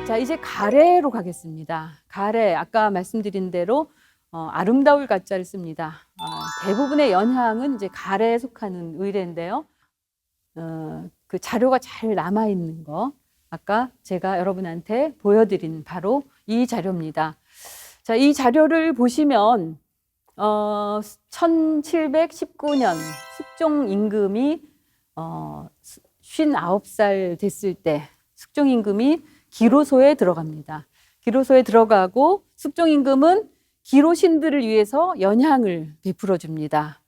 자, 이제 가래로 가겠습니다. 가래, 아까 말씀드린 대로 아름다울 가자를 씁니다. 대부분의 연향은 이제 가래에 속하는 의뢰인데요. 그 자료가 잘 남아있는 거, 아까 제가 여러분한테 보여드린 바로 이 자료입니다. 자, 이 자료를 보시면 1719년 숙종 임금이 59살 됐을 때 숙종 임금이 기로소에 들어갑니다. 기로소에 들어가고 숙종 임금은 기로신들을 위해서 연향을 베풀어 줍니다.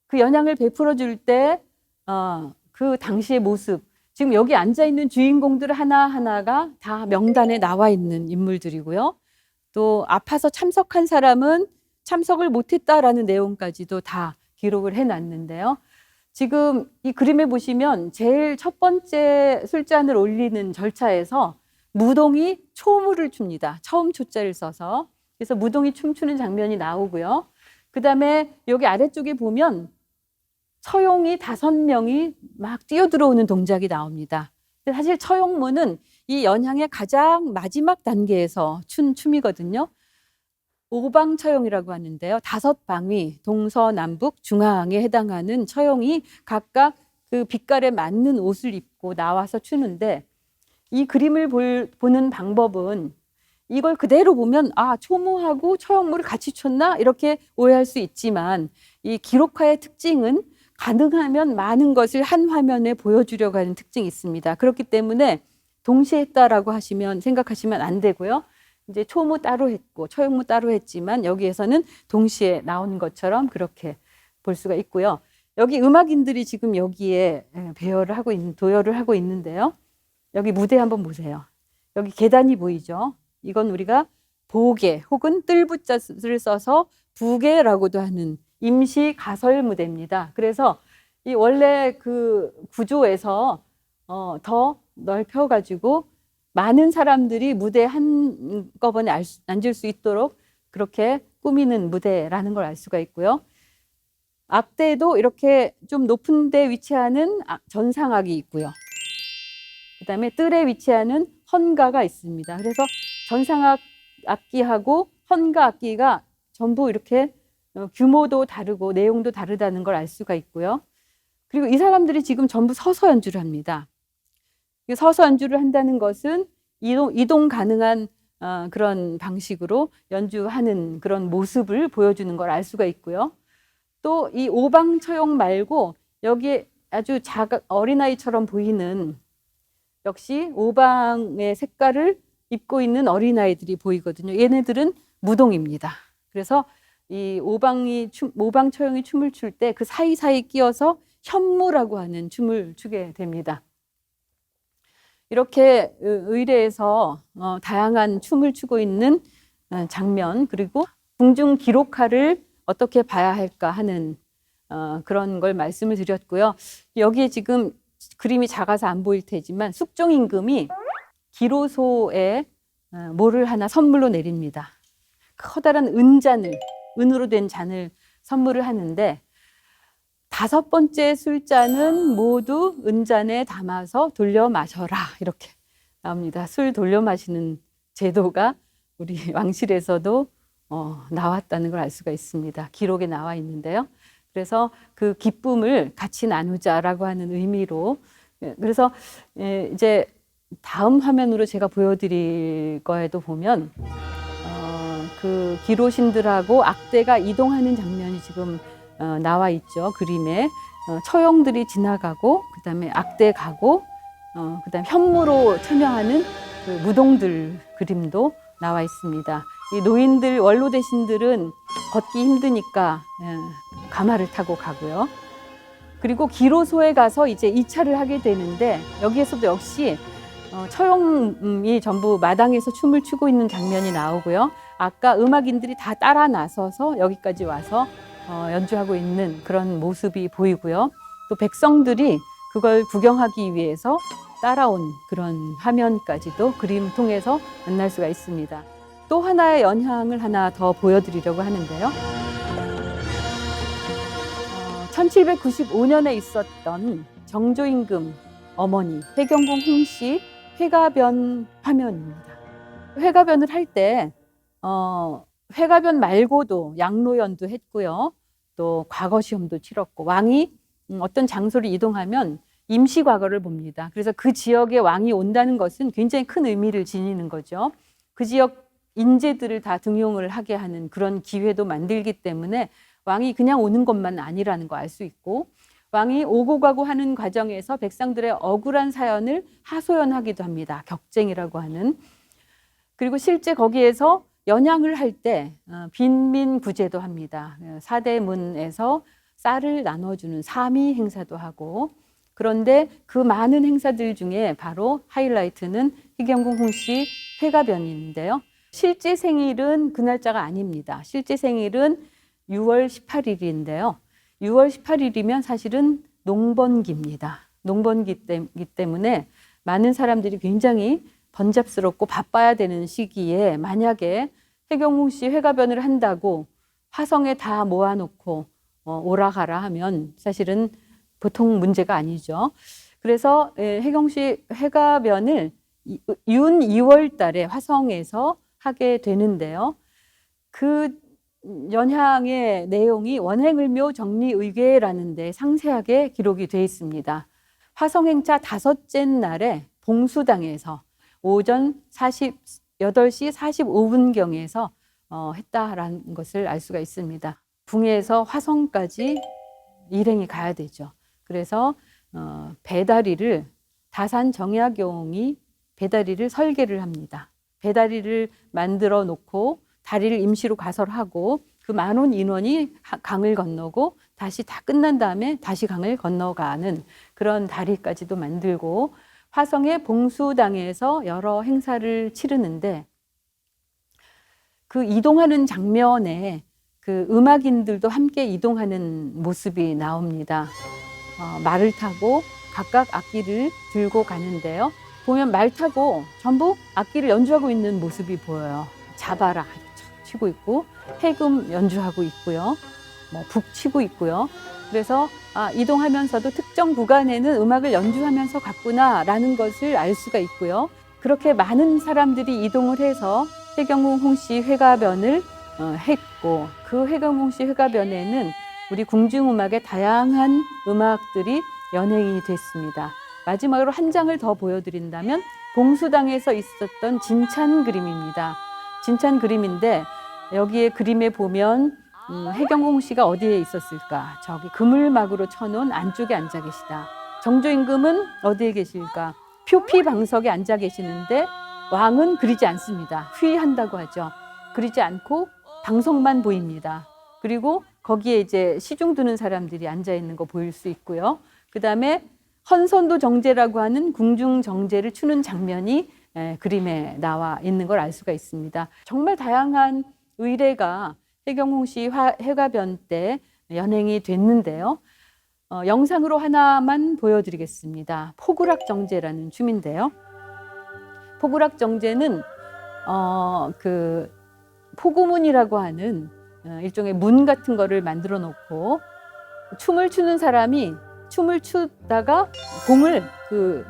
그 연향을 베풀어 줄 때 그 당시의 모습, 지금 여기 앉아 있는 주인공들 하나하나가 다 명단에 나와 있는 인물들이고요. 또 아파서 참석한 사람은 참석을 못했다라는 내용까지도 다 기록을 해놨는데요. 지금 이 그림에 보시면 제일 첫 번째 술잔을 올리는 절차에서 무동이 초무를 춥니다. 처음 초자를 써서. 그래서 무동이 춤추는 장면이 나오고요. 그 다음에 여기 아래쪽에 보면 처용이 5명이 막 뛰어들어오는 동작이 나옵니다. 사실 처용무는 이 연향의 가장 마지막 단계에서 춘 춤이거든요. 오방처용이라고 하는데요. 5방위, 동서남북, 중앙에 해당하는 처용이 각각 그 빛깔에 맞는 옷을 입고 나와서 추는데, 이 그림을 보는 방법은 이걸 그대로 보면 초무하고 처용무를 같이 췄나? 이렇게 오해할 수 있지만, 이 기록화의 특징은 가능하면 많은 것을 한 화면에 보여주려고 하는 특징이 있습니다. 그렇기 때문에 동시에 했다라고 생각하시면 안 되고요. 이제 초무 따로 했고 처용무 따로 했지만 여기에서는 동시에 나오는 것처럼 그렇게 볼 수가 있고요. 여기 음악인들이 지금 여기에 도열을 하고 있는데요. 여기 무대 한번 보세요. 여기 계단이 보이죠? 이건 우리가 보계 혹은 뜰부자를 써서 부계라고도 하는 임시 가설 무대입니다. 그래서 이 원래 그 구조에서 더 넓혀가지고 많은 사람들이 무대에 한꺼번에 앉을 수 있도록 그렇게 꾸미는 무대라는 걸 알 수가 있고요. 악대도 이렇게 좀 높은 데 위치하는 전상악이 있고요. 그 다음에 뜰에 위치하는 헌가가 있습니다. 그래서 전상악 악기하고 헌가 악기가 전부 이렇게 규모도 다르고 내용도 다르다는 걸 알 수가 있고요. 그리고 이 사람들이 지금 전부 서서 연주를 합니다. 서서 연주를 한다는 것은 이동 가능한 그런 방식으로 연주하는 그런 모습을 보여주는 걸 알 수가 있고요. 또 이 오방처용 말고 여기에 아주 어린아이처럼 보이는, 역시 오방의 색깔을 입고 있는 어린아이들이 보이거든요. 얘네들은 무동입니다. 그래서 이 오방처용이 춤을 출 때 그 사이사이 끼어서 현무라고 하는 춤을 추게 됩니다. 이렇게 의례에서 다양한 춤을 추고 있는 장면, 그리고 궁중 기록화를 어떻게 봐야 할까 하는 그런 걸 말씀을 드렸고요. 여기에 지금 그림이 작아서 안 보일 테지만 숙종 임금이 기로소에 뭐를 하나 선물로 내립니다. 커다란 은으로 된 잔을 선물을 하는데, 5번째 술잔은 모두 은잔에 담아서 돌려 마셔라, 이렇게 나옵니다. 술 돌려 마시는 제도가 우리 왕실에서도 나왔다는 걸 알 수가 있습니다. 기록에 나와 있는데요. 그래서 그 기쁨을 같이 나누자라고 하는 의미로, 그래서 이제 다음 화면으로 제가 보여드릴 거에도 보면 그 기로신들하고 악대가 이동하는 장면이 지금 나와 있죠. 그림에 처용들이 지나가고, 그 다음에 악대 가고, 그 다음에 현무로 참여하는 그 무동들 그림도 나와 있습니다. 이 노인들, 원로 대신들은 걷기 힘드니까 가마를 타고 가고요. 그리고 기로소에 가서 이제 2차를 하게 되는데, 여기에서도 역시 처용이 전부 마당에서 춤을 추고 있는 장면이 나오고요. 아까 음악인들이 다 따라 나서서 여기까지 와서 연주하고 있는 그런 모습이 보이고요. 또 백성들이 그걸 구경하기 위해서 따라온 그런 화면까지도 그림 통해서 만날 수가 있습니다. 또 하나의 연향을 하나 더 보여드리려고 하는데요. 1795년에 있었던 정조임금 어머니 회경궁 홍씨 회가변 화면입니다. 회가변을 할 때 회가변 말고도 양로연도 했고요. 또 과거 시험도 치렀고 왕이 어떤 장소를 이동하면 임시 과거를 봅니다. 그래서 그 지역에 왕이 온다는 것은 굉장히 큰 의미를 지니는 거죠. 그 지역 인재들을 다 등용을 하게 하는 그런 기회도 만들기 때문에 왕이 그냥 오는 것만 아니라는 거 알 수 있고, 왕이 오고 가고 하는 과정에서 백성들의 억울한 사연을 하소연하기도 합니다. 격쟁이라고 하는. 그리고 실제 거기에서 연양을 할 때 빈민구제도 합니다. 사대문에서 쌀을 나눠주는 사미 행사도 하고, 그런데 그 많은 행사들 중에 바로 하이라이트는 해경궁 홍씨 회가변인데요. 실제 생일은 그 날짜가 아닙니다. 실제 생일은 6월 18일인데요. 6월 18일이면 사실은 농번기입니다. 농번기이기 때문에 많은 사람들이 굉장히 번잡스럽고 바빠야 되는 시기에 만약에 해경궁 씨 회가변을 한다고 화성에 다 모아놓고 오라 가라 하면 사실은 보통 문제가 아니죠. 그래서 해경 씨 회가변을 윤 2월 달에 화성에서 하게 되는데요. 그 연향의 내용이 원행을묘 정리의궤라는 데 상세하게 기록이 되어 있습니다. 화성행차 다섯째 날에 봉수당에서 오전 8시 45분경에서 했다라는 것을 알 수가 있습니다. 붕에서 화성까지 일행이 가야 되죠. 그래서 배다리를 다산 정약용이 배다리를 설계를 합니다. 배다리를 만들어 놓고 다리를 임시로 가설하고 그 많은 인원이 강을 건너고 다시 다 끝난 다음에 다시 강을 건너가는 그런 다리까지도 만들고 화성의 봉수당에서 여러 행사를 치르는데, 그 이동하는 장면에 그 음악인들도 함께 이동하는 모습이 나옵니다. 말을 타고 각각 악기를 들고 가는데요. 보면 말 타고 전부 악기를 연주하고 있는 모습이 보여요. 자바라 치고 있고 해금 연주하고 있고요. 북 치고 있고요. 그래서 이동하면서도 특정 구간에는 음악을 연주하면서 갔구나라는 것을 알 수가 있고요. 그렇게 많은 사람들이 이동을 해서 해경궁 홍씨 회가변을 했고, 그 해경궁 씨 회가변에는 우리 궁중음악의 다양한 음악들이 연행이 됐습니다. 마지막으로 한 장을 더 보여드린다면 봉수당에서 있었던 진찬 그림입니다. 진찬 그림인데 여기에 그림에 보면 해경궁 씨가 어디에 있었을까? 저기 그물막으로 쳐놓은 안쪽에 앉아 계시다. 정조 임금은 어디에 계실까? 표피방석에 앉아 계시는데 왕은 그리지 않습니다. 휘한다고 하죠. 그리지 않고 방석만 보입니다. 그리고 거기에 이제 시중 드는 사람들이 앉아 있는 거 보일 수 있고요. 그 다음에 헌선도 정제라고 하는 궁중 정제를 추는 장면이 그림에 나와 있는 걸 알 수가 있습니다. 정말 다양한 의례가 해경궁 씨 회가변 때 연행이 됐는데요. 영상으로 하나만 보여드리겠습니다. 포구락 정제라는 춤인데요. 포구락 정제는 그 포구문이라고 하는 일종의 문 같은 거를 만들어 놓고 춤을 추는 사람이 춤을 추다가 공을 그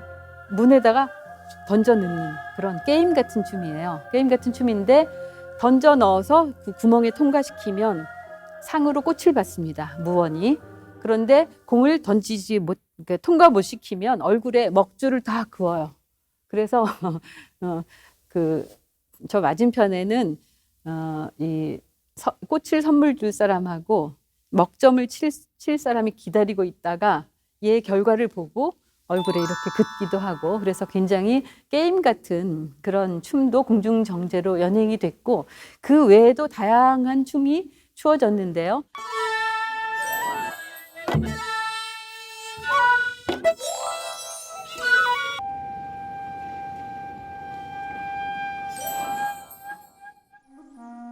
문에다가 던져 넣는 그런 게임 같은 춤이에요. 게임 같은 춤인데 던져 넣어서 그 구멍에 통과시키면 상으로 꽃을 받습니다. 무원이. 그런데 공을 던지지 못, 통과 못 시키면 얼굴에 먹줄을 다 그어요. 그래서 저 맞은편에는 이 꽃을 선물 줄 사람하고 먹점을 칠 사람이 기다리고 있다가 얘 결과를 보고 얼굴에 이렇게 긋기도 하고, 그래서 굉장히 게임 같은 그런 춤도 궁중정제로 연행이 됐고, 그 외에도 다양한 춤이 추어졌는데요.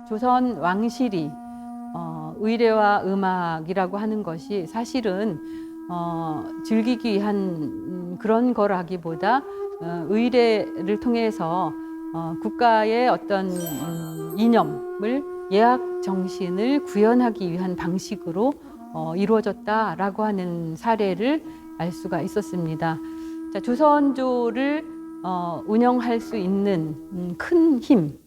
조선 왕실이 의례와 음악이라고 하는 것이 사실은 즐기기 위한 그런 거라기보다 의례를 통해서 국가의 어떤 이념을, 예악 정신을 구현하기 위한 방식으로 이루어졌다라고 하는 사례를 알 수가 있었습니다. 자, 조선조를 운영할 수 있는 큰 힘,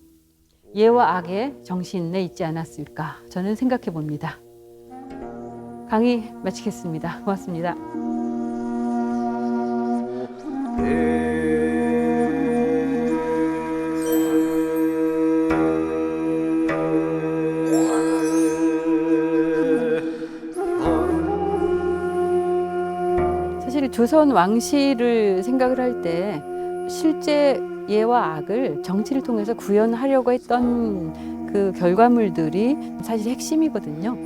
예와 악의 정신에 있지 않았을까 저는 생각해 봅니다. 강의 마치겠습니다. 고맙습니다. 사실 조선 왕실을 생각을 할 때 실제 예와 악을 정치를 통해서 구현하려고 했던 그 결과물들이 사실 핵심이거든요.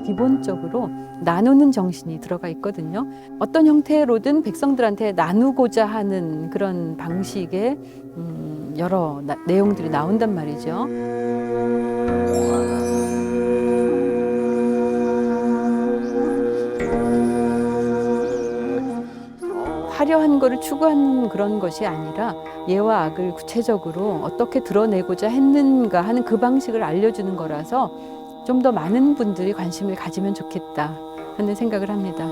기본적으로 나누는 정신이 들어가 있거든요. 어떤 형태로든 백성들한테 나누고자 하는 그런 방식의 여러 내용들이 나온단 말이죠. 화려한 거를 추구하는 그런 것이 아니라 예와 악을 구체적으로 어떻게 드러내고자 했는가 하는 그 방식을 알려주는 거라서 좀 더 많은 분들이 관심을 가지면 좋겠다 하는 생각을 합니다.